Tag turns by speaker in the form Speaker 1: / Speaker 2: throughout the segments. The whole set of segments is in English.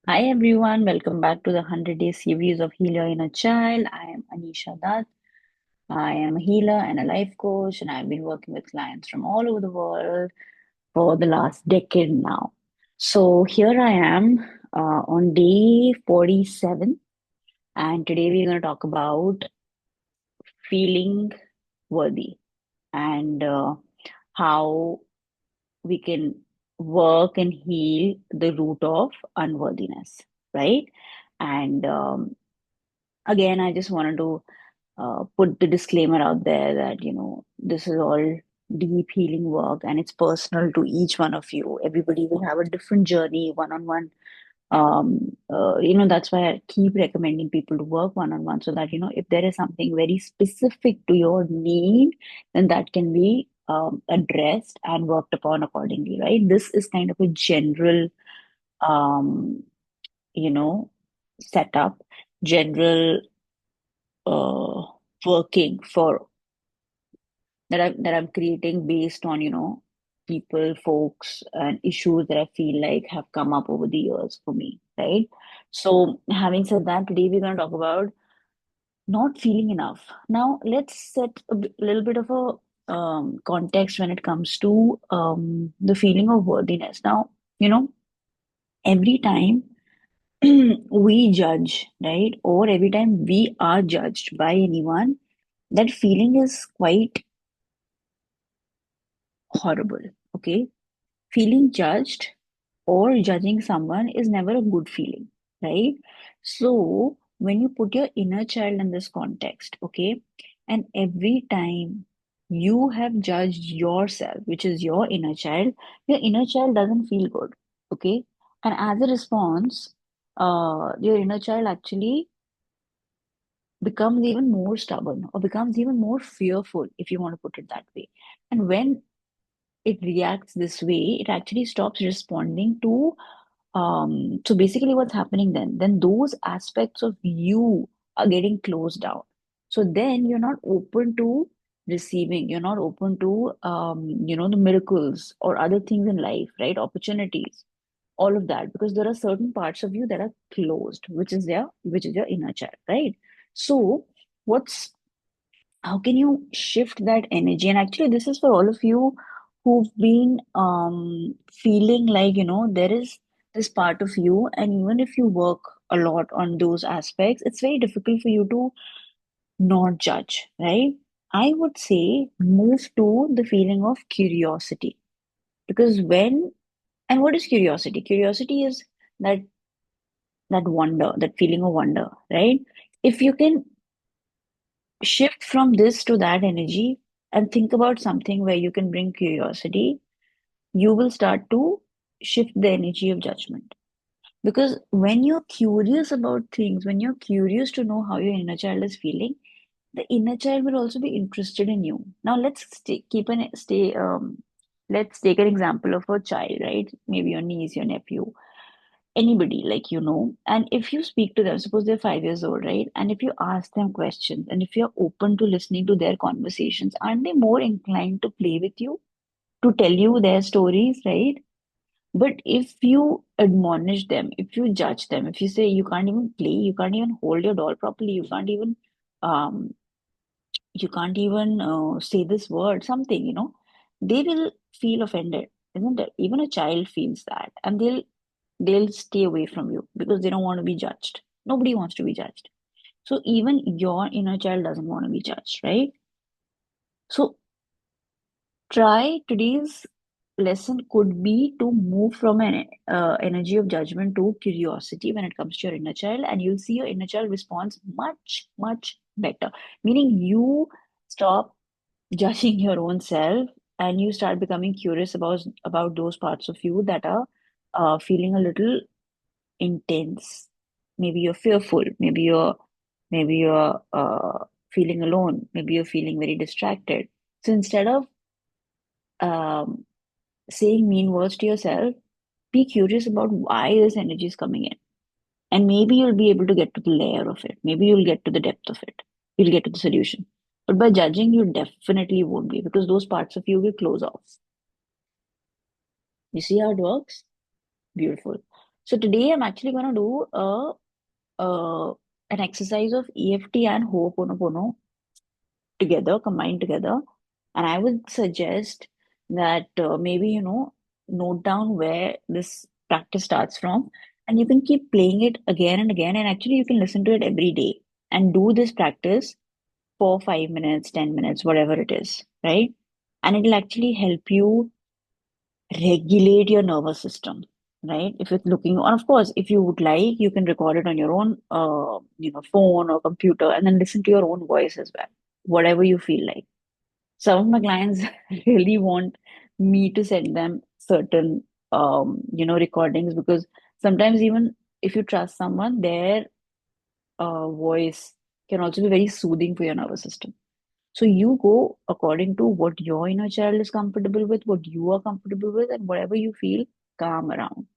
Speaker 1: Hi everyone, welcome back to the 100 Day series of Heal Your Inner Child. I am Anisha Dutt. I am a healer and a life coach, and I've been working with clients from all over the world for the last decade now. So here I am on day 47, and today we're going to talk about feeling worthy and how we can work and heal the root of unworthiness, right? And again, I just wanted to put the disclaimer out there that, this is all deep healing work and it's personal to each one of you. Everybody will have a different journey one on one. That's why I keep recommending people to work one on one so that, if there is something very specific to your need, then that can be addressed and worked upon accordingly, right? This is kind of a general, um, you know, setup, general uh, working for that I'm creating based on, people, folks, and issues that I feel like have come up over the years for me, right? So, having said that, today we're going to talk about not feeling enough. Now, let's set a little bit of a context when it comes to the feeling of worthiness. Now, every time we judge, right, or every time we are judged by anyone, that feeling is quite horrible. Okay, feeling judged or judging someone is never a good feeling, right? So, when you put your inner child in this context, okay, and every time you have judged yourself, which is your inner child doesn't feel good, okay? And as a response, your inner child actually becomes even more stubborn or becomes even more fearful, if you want to put it that way. And when it reacts this way, it actually stops responding to so basically what's happening then those aspects of you are getting closed down. So then you're not open to receiving, you're not open to the miracles or other things in life, right? Opportunities, all of that, because there are certain parts of you that are closed, which is your inner child, right? So what's how can you shift that energy? And actually, this is for all of you who've been feeling like, there is this part of you, and even if you work a lot on those aspects, it's very difficult for you to not judge, right? I would say move to the feeling of curiosity. Because and what is curiosity? Curiosity is that that wonder, that feeling of wonder, right? If you can shift from this to that energy and think about something where you can bring curiosity, you will start to shift the energy of judgment. Because when you're curious about things, when you're curious to know how your inner child is feeling, the inner child will also be interested in you. Now let's take an example of a child, right? Maybe your niece, your nephew, anybody, like, and if you speak to them, suppose they're 5 years old, right? And if you ask them questions and if you're open to listening to their conversations, aren't they more inclined to play with you, to tell you their stories, right? But if you admonish them, if you judge them, if you say you can't even play, you can't even hold your doll properly, um you can't even say this word, something, they will feel offended, isn't it? Even a child feels that, and they'll stay away from you because they don't want to be judged. Nobody wants to be judged. So even your inner child doesn't want to be judged, right? So try today's lesson could be to move from an energy of judgment to curiosity when it comes to your inner child, and you'll see your inner child responds much, much better. Meaning you stop judging your own self and you start becoming curious about those parts of you that are feeling a little intense. Maybe you're fearful. Maybe you're feeling alone. Maybe you're feeling very distracted. So instead of um, saying mean words to yourself, be curious about why this energy is coming in. And maybe you'll be able to get to the layer of it. Maybe you'll get to the depth of it. You'll get to the solution. But by judging, you definitely won't be, because those parts of you will close off. You see how it works? Beautiful. So today I'm actually going to do uh, an exercise of EFT and Ho'oponopono together, combined together. And I would suggest that maybe, note down where this practice starts from, and you can keep playing it again and again. And actually, you can listen to it every day and do this practice for 5 minutes, 10 minutes, whatever it is, right? And it'll actually help you regulate your nervous system, right? If you're looking, and of course, if you would like, you can record it on your own, phone or computer, and then listen to your own voice as well, whatever you feel like. Some of my clients really want me to send them certain, recordings, because sometimes even if you trust someone, their voice can also be very soothing for your nervous system. So you go according to what your inner child is comfortable with, what you are comfortable with, and whatever you feel calm around.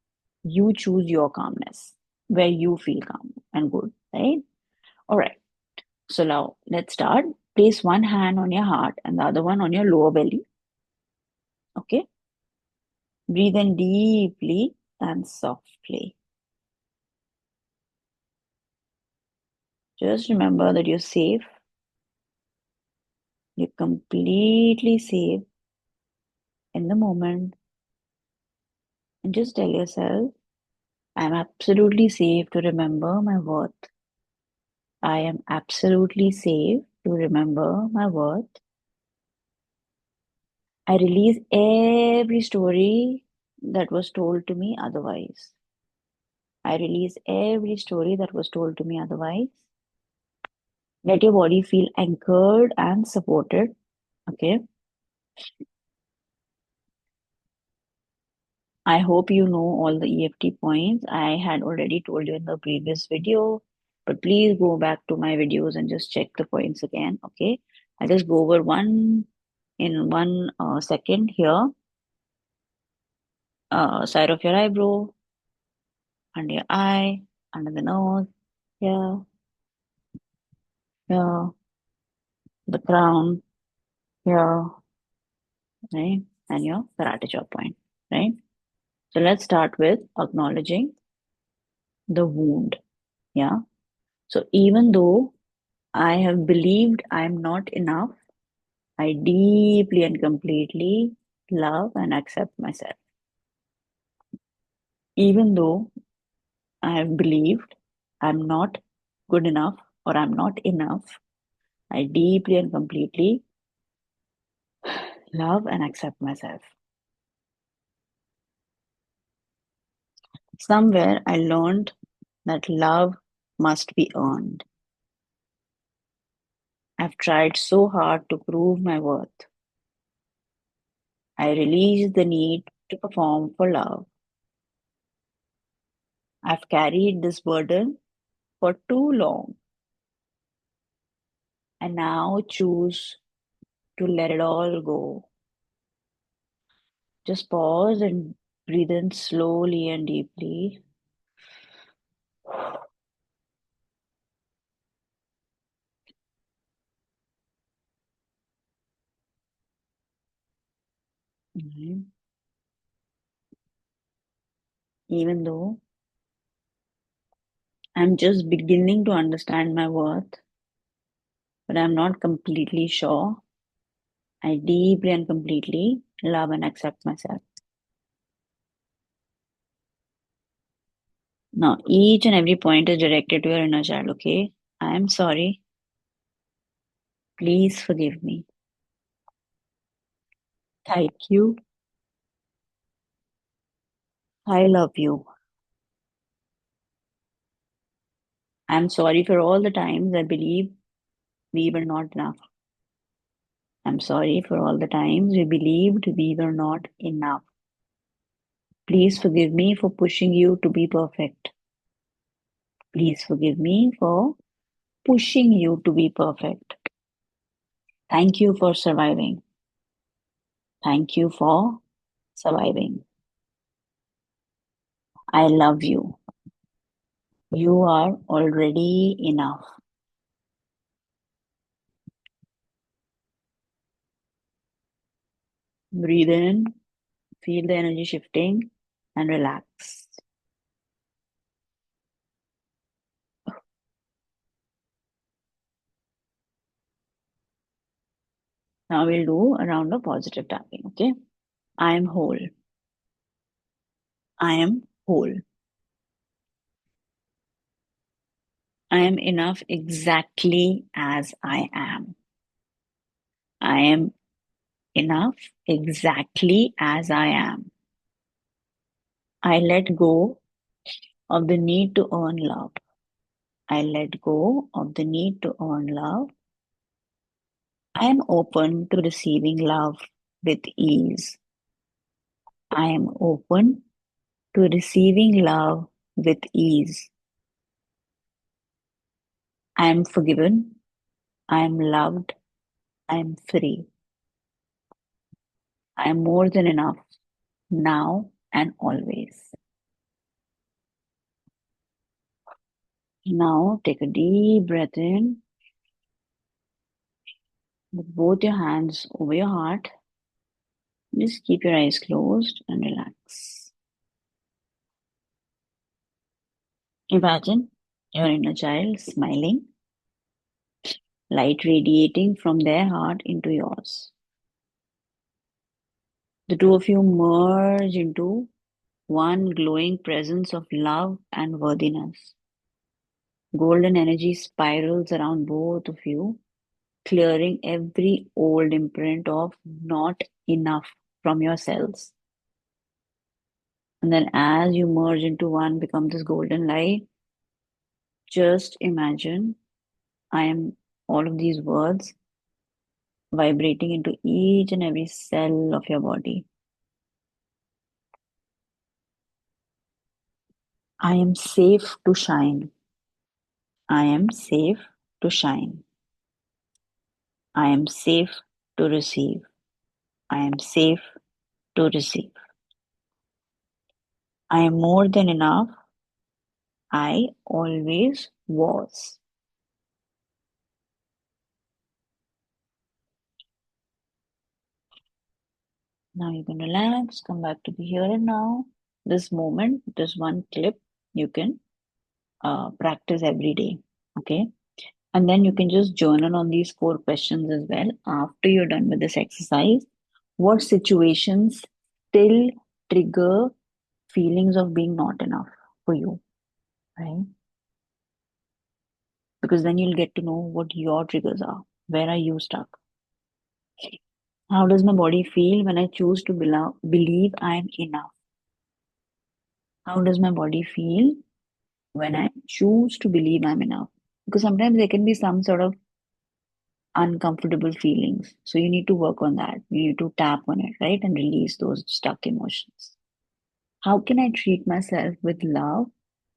Speaker 1: You choose your calmness where you feel calm and good, right? All right. So now let's start. Place one hand on your heart and the other one on your lower belly. Okay. Breathe in deeply and softly. Just remember that you're safe. You're completely safe in the moment. And just tell yourself, I'm absolutely safe to remember my worth. I am absolutely safe to remember my worth. I release every story that was told to me otherwise. I release every story that was told to me otherwise. Let your body feel anchored and supported. Okay. I hope you know all the EFT points. I had already told you in the previous video, but please go back to my videos and just check the points again. Okay. I just go over one in one second here. Side of your eyebrow, under your eye, under the nose, here, here, the crown, here, right? And your karate chop point, right? So let's start with acknowledging the wound. Yeah. So even though I have believed I'm not enough, I deeply and completely love and accept myself. Even though I have believed I'm not good enough or I'm not enough, I deeply and completely love and accept myself. Somewhere I learned that love must be earned. I've tried so hard to prove my worth. I released the need to perform for love. I've carried this burden for too long and now choose to let it all go. Just pause and breathe in slowly and deeply. Mhm. Even though I'm just beginning to understand my worth, but I'm not completely sure, I deeply and completely love and accept myself. Now, each and every point is directed to your inner child, okay? I am sorry. Please forgive me. Thank you. I love you. I'm sorry for all the times I believe we were not enough. I'm sorry for all the times we believed we were not enough. Please forgive me for pushing you to be perfect. Please forgive me for pushing you to be perfect. Thank you for surviving. Thank you for surviving. I love you. You are already enough. Breathe in, feel the energy shifting, and relax. Now we'll do a round of positive tapping, okay? I am whole. I am whole. I am enough exactly as I am. I am enough exactly as I am. I let go of the need to earn love. I let go of the need to earn love. I am open to receiving love with ease. I am open to receiving love with ease. I am forgiven. I am loved. I am free. I am more than enough now and always. Now take a deep breath in with both your hands over your heart. Just keep your eyes closed and relax. Imagine your inner child smiling, light radiating from their heart into yours. The two of you merge into one glowing presence of love and worthiness. Golden energy spirals around both of you, clearing every old imprint of not enough from your cells. And then, as you merge into one, become this golden light, just imagine I am all of these words vibrating into each and every cell of your body. I am safe to shine. I am safe to shine. I am safe to receive. I am safe to receive. I am more than enough. I always was. Now you can relax, come back to the here and now. This moment, this one clip, you can practice every day. Okay. And then you can just journal on these four questions as well. After you're done with this exercise, what situations still trigger feelings of being not enough for you, right? Because then you'll get to know what your triggers are. Where are you stuck? How does my body feel when I choose to believe I'm enough? How does my body feel when I choose to believe I'm enough? Because sometimes there can be some sort of uncomfortable feelings. So you need to work on that. You need to tap on it, right? And release those stuck emotions. How can I treat myself with love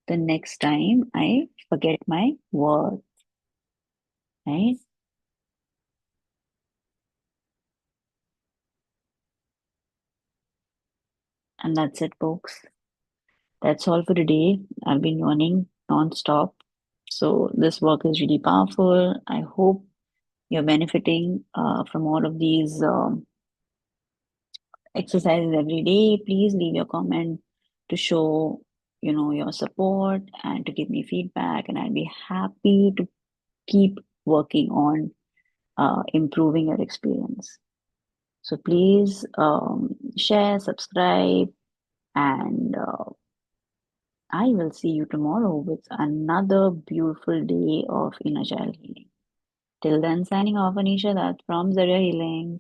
Speaker 1: the next time I forget my worth, right? And that's it, folks. That's all for today. I've been yawning non-stop. So this work is really powerful. I hope you're benefiting from all of these exercises every day. Please leave your comment to show, your support and to give me feedback. And I'll be happy to keep working on improving your experience. So please share, subscribe, and I will see you tomorrow with another beautiful day of inner child healing. Till then, signing off, Anisha. That's from Zaria Healings.